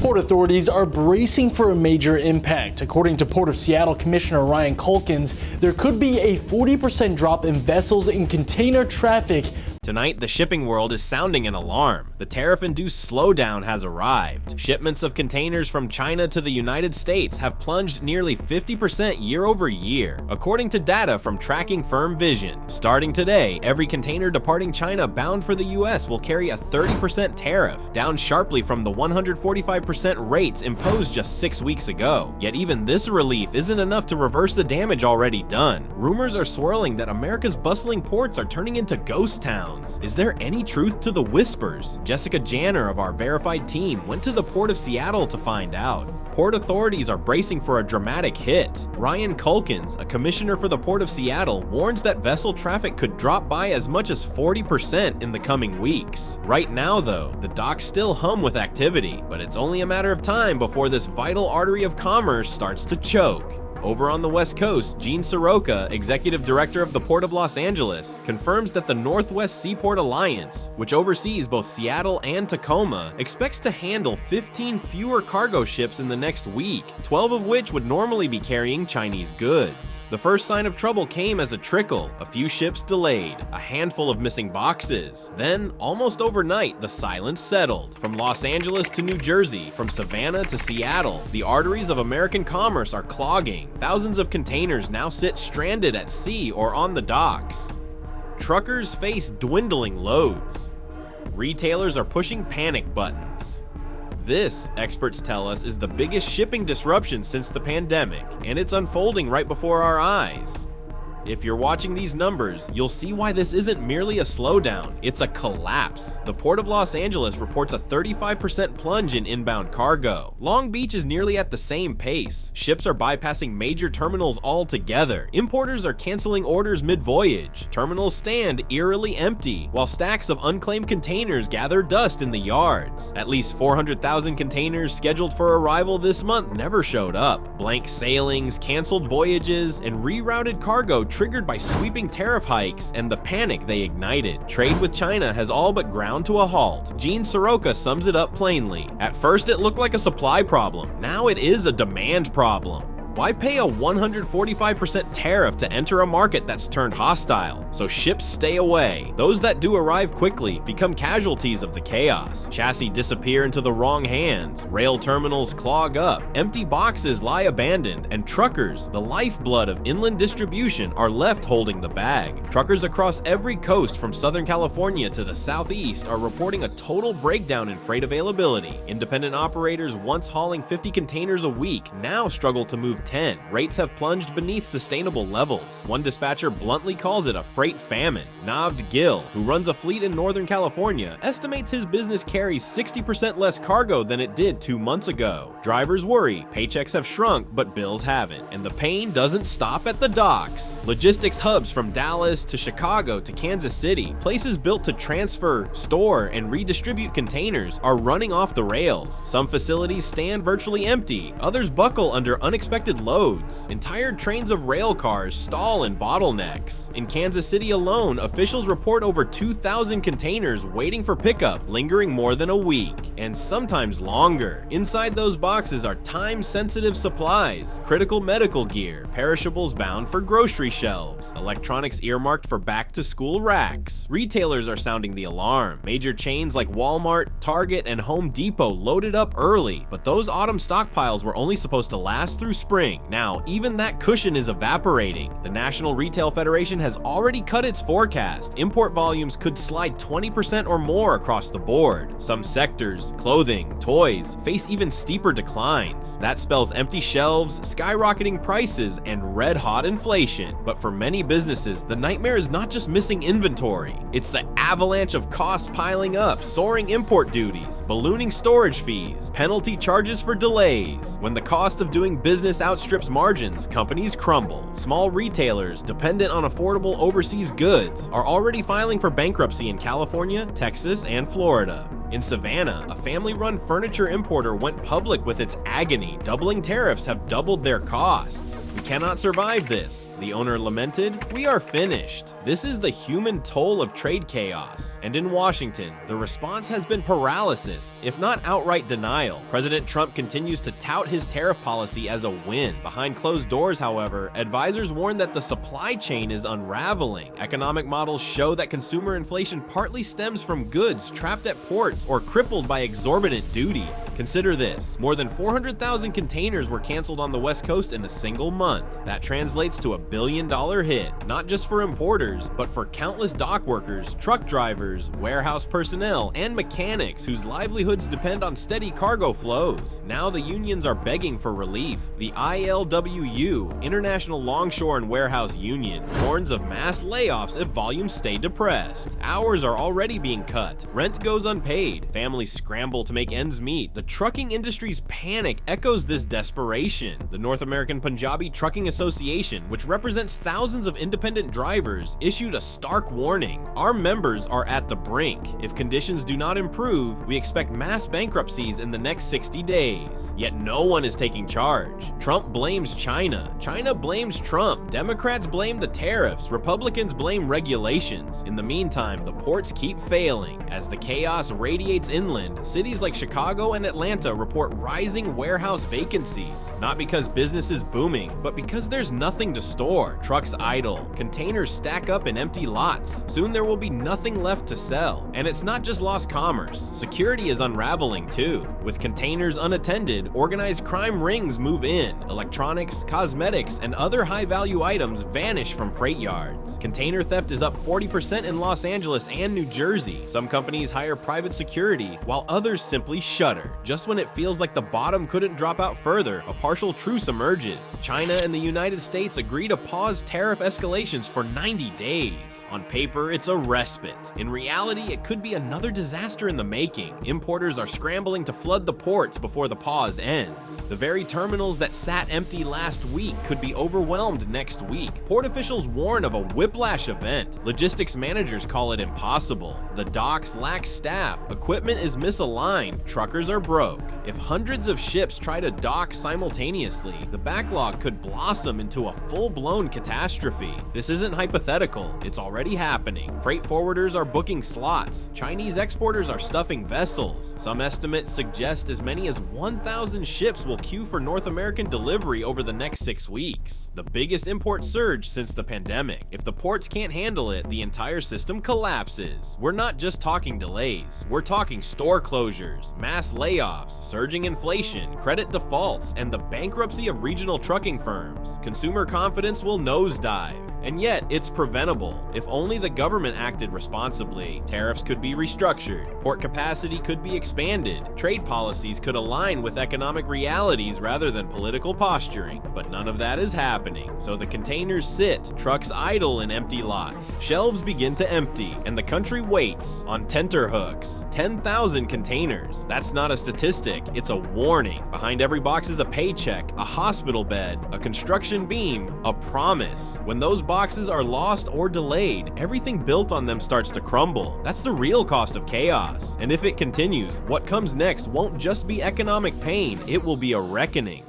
port authorities are bracing for a major impact. According to Port of Seattle Commissioner Ryan Culkins, there could be a 40% drop in vessels and container traffic. Tonight, the shipping world is sounding an alarm. The tariff-induced slowdown has arrived. Shipments of containers from China to the United States have plunged nearly 50% year over year, according to data from tracking firm Vision. Starting today, every container departing China bound for the US will carry a 30% tariff, down sharply from the 145% rates imposed just 6 weeks ago. Yet even this relief isn't enough to reverse the damage already done. Rumors are swirling that America's bustling ports are turning into ghost towns. Is there any truth to the whispers? Jessica Janner of our verified team went to the Port of Seattle to find out. Port authorities are bracing for a dramatic hit. Ryan Culkins, a commissioner for the Port of Seattle, warns that vessel traffic could drop by as much as 40% in the coming weeks. Right now, though, the docks still hum with activity, but it's only a matter of time before this vital artery of commerce starts to choke. Over on the West Coast, Gene Soroka, executive director of the Port of Los Angeles, confirms that the Northwest Seaport Alliance, which oversees both Seattle and Tacoma, expects to handle 15 fewer cargo ships in the next week, 12 of which would normally be carrying Chinese goods. The first sign of trouble came as a trickle, a few ships delayed, a handful of missing boxes. Then, almost overnight, the silence settled. From Los Angeles to New Jersey, from Savannah to Seattle, the arteries of American commerce are clogging. Thousands of containers now sit stranded at sea or on the docks. Truckers face dwindling loads. Retailers are pushing panic buttons. This, experts tell us, is the biggest shipping disruption since the pandemic, and it's unfolding right before our eyes. If you're watching these numbers, you'll see why this isn't merely a slowdown, it's a collapse. The Port of Los Angeles reports a 35% plunge in inbound cargo. Long Beach is nearly at the same pace. Ships are bypassing major terminals altogether. Importers are canceling orders mid-voyage. Terminals stand eerily empty, while stacks of unclaimed containers gather dust in the yards. At least 400,000 containers scheduled for arrival this month never showed up. Blank sailings, canceled voyages, and rerouted cargo triggered by sweeping tariff hikes and the panic they ignited. Trade with China has all but ground to a halt. Gene Soroka sums it up plainly. At first it looked like a supply problem. Now it is a demand problem. Why pay a 145% tariff to enter a market that's turned hostile? So ships stay away. Those that do arrive quickly become casualties of the chaos. Chassis disappear into the wrong hands. Rail terminals clog up. Empty boxes lie abandoned. And truckers, the lifeblood of inland distribution, are left holding the bag. Truckers across every coast from Southern California to the Southeast are reporting a total breakdown in freight availability. Independent operators once hauling 50 containers a week now struggle to move 10. Rates have plunged beneath sustainable levels. One dispatcher bluntly calls it a freight famine. Navd Gill, who runs a fleet in Northern California, estimates his business carries 60% less cargo than it did 2 months ago. Drivers worry, paychecks have shrunk, but bills haven't. And the pain doesn't stop at the docks. Logistics hubs from Dallas to Chicago to Kansas City, places built to transfer, store, and redistribute containers, are running off the rails. Some facilities stand virtually empty, others buckle under unexpected loads. Entire trains of rail cars stall in bottlenecks. In Kansas City alone, officials report over 2,000 containers waiting for pickup, lingering more than a week, and sometimes longer. Inside those boxes are time-sensitive supplies, critical medical gear, perishables bound for grocery shelves, electronics earmarked for back-to-school racks. Retailers are sounding the alarm. Major chains like Walmart, Target, and Home Depot loaded up early, but those autumn stockpiles were only supposed to last through spring. Now, even that cushion is evaporating. The National Retail Federation has already cut its forecast. Import volumes could slide 20% or more across the board. Some sectors, clothing, toys, face even steeper declines. That spells empty shelves, skyrocketing prices, and red-hot inflation. But for many businesses, the nightmare is not just missing inventory. It's the avalanche of costs piling up, soaring import duties, ballooning storage fees, penalty charges for delays. When the cost of doing business outstrips margins, companies crumble. Small retailers dependent on affordable overseas goods are already filing for bankruptcy in California, Texas, and Florida. In Savannah, a family-run furniture importer went public with its agony. Doubling tariffs have doubled their costs. "We cannot survive this," the owner lamented. "We are finished." This is the human toll of trade chaos. And in Washington, the response has been paralysis, if not outright denial. President Trump continues to tout his tariff policy as a win. Behind closed doors, however, advisors warn that the supply chain is unraveling. Economic models show that consumer inflation partly stems from goods trapped at ports or crippled by exorbitant duties. Consider this: more than 400,000 containers were canceled on the West Coast in a single month. That translates to $1 billion hit, not just for importers, but for countless dock workers, truck drivers, warehouse personnel, and mechanics whose livelihoods depend on steady cargo flows. Now the unions are begging for relief. The ILWU, International Longshore and Warehouse Union, warns of mass layoffs if volumes stay depressed. Hours are already being cut, rent goes unpaid, families scramble to make ends meet. The trucking industry's panic echoes this desperation. The North American Punjabi Trucking Association, which represents thousands of independent drivers, issued a stark warning. "Our members are at the brink. If conditions do not improve, we expect mass bankruptcies in the next 60 days. Yet no one is taking charge. Trump blames China. China blames Trump. Democrats blame the tariffs. Republicans blame regulations. In the meantime, the ports keep failing. As the chaos radiates inland, cities like Chicago and Atlanta report rising warehouse vacancies. Not because business is booming, but because there's nothing to store. Trucks idle. Containers stack up in empty lots. Soon there will be nothing left to sell. And it's not just lost commerce. Security is unraveling too. With containers unattended, organized crime rings move in. Electronics, cosmetics, and other high-value items vanish from freight yards. Container theft is up 40% in Los Angeles and New Jersey. Some companies hire private security, while others simply shudder. Just when it feels like the bottom couldn't drop out further, a partial truce emerges. China and the United States agree to pause tariff escalations for 90 days. On paper, it's a respite. In reality, it could be another disaster in the making. Importers are scrambling to flood the ports before the pause ends. The very terminals that sat empty last week could be overwhelmed next week. Port officials warn of a whiplash event. Logistics managers call it impossible. The docks lack staff, equipment is misaligned, truckers are broke. If hundreds of ships try to dock simultaneously, the backlog could blossom into a full-blown catastrophe. This isn't hypothetical, it's already happening. Freight forwarders are booking slots. Chinese exporters are stuffing vessels. Some estimates suggest as many as 1,000 ships will queue for North American delivery over the next 6 weeks. The biggest import surge since the pandemic. If the ports can't handle it, the entire system collapses. We're not just talking delays, we're talking store closures, mass layoffs, surging inflation, credit defaults, and the bankruptcy of regional trucking firms. Consumer confidence will nosedive. And yet, it's preventable. If only the government acted responsibly. Tariffs could be restructured, port capacity could be expanded, trade policies could align with economic realities rather than political posturing. But none of that is happening. So the containers sit, trucks idle in empty lots, shelves begin to empty, and the country waits on tenterhooks. 10,000 containers. That's not a statistic, it's a warning. Behind every box is a paycheck, a hospital bed, a construction beam, a promise. When those boxes are lost or delayed, everything built on them starts to crumble. That's the real cost of chaos. And if it continues, what comes next won't just be economic pain, it will be a reckoning.